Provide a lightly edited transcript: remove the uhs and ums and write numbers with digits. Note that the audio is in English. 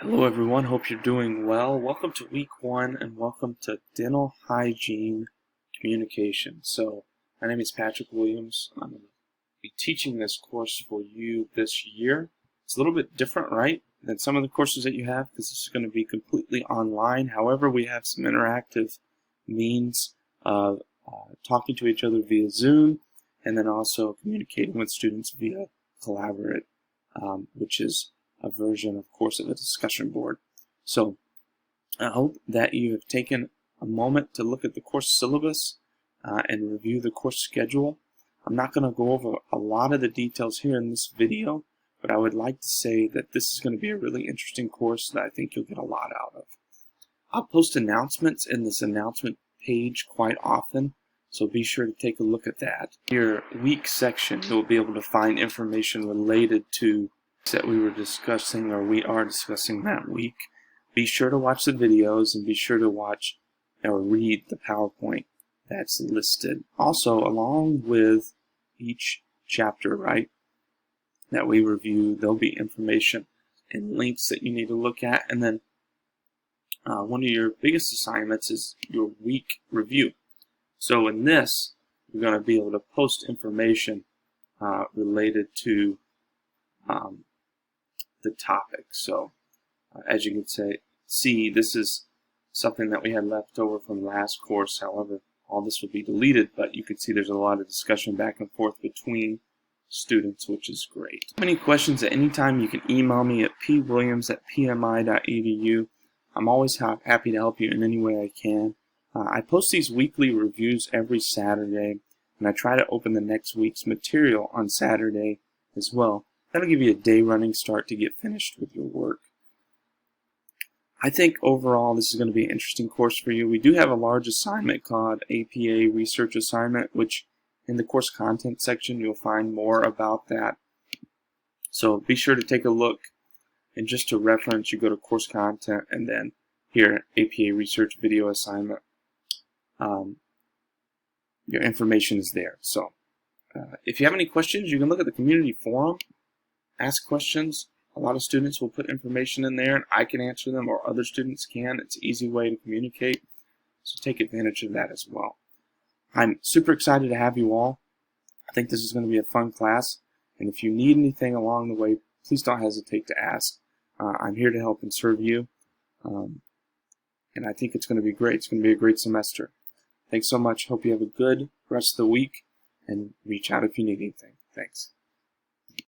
Hello everyone, hope you're doing well. Welcome to week 1 and welcome to dental hygiene communication. So my name is Patrick Williams. I'm going to be teaching this course for you this year. It's a little bit different, right, than some of the courses that you have because this is going to be completely online. However, we have some interactive means of talking to each other via Zoom and then also communicating with students via Collaborate, which is a version, of course, of a discussion board. So I hope that you have taken a moment to look at the course syllabus and review the course schedule. I'm not going to go over a lot of the details here in this video, but I would like to say that this is going to be a really interesting course that I think you'll get a lot out of. I'll post announcements in this announcement page quite often, so be sure to take a look at that. In your week section, you'll be able to find information related to that we were discussing or we are discussing that week. Be sure to watch the videos and be sure to watch or read the PowerPoint that's listed. Also, along with each chapter, right, that we review, there'll be information and links that you need to look at. And then one of your biggest assignments is your week review. So in this, you're going to be able to post information related to the topic. So as you can see, this is something that we had left over from last course. However, all this will be deleted, but you can see there's a lot of discussion back and forth between students, which is great. If you have any questions at any time, you can email me at pwilliams@pmi.edu. I'm always happy to help you in any way I can. I post these weekly reviews every Saturday, and I try to open the next week's material on Saturday as well. That'll give you a day running start to get finished with your work. I think overall this is going to be an interesting course for you. We do have a large assignment called APA Research Assignment, which in the course content section you'll find more about that. So be sure to take a look. And just to reference, you go to course content and then here, APA Research Video Assignment. Your information is there. So if you have any questions, you can look at the community forum. Ask questions. A lot of students will put information in there and I can answer them or other students can. It's an easy way to communicate. So take advantage of that as well. I'm super excited to have you all. I think this is going to be a fun class. And if you need anything along the way, please don't hesitate to ask. I'm here to help and serve you. And I think it's going to be great. It's going to be a great semester. Thanks so much. Hope you have a good rest of the week and reach out if you need anything. Thanks.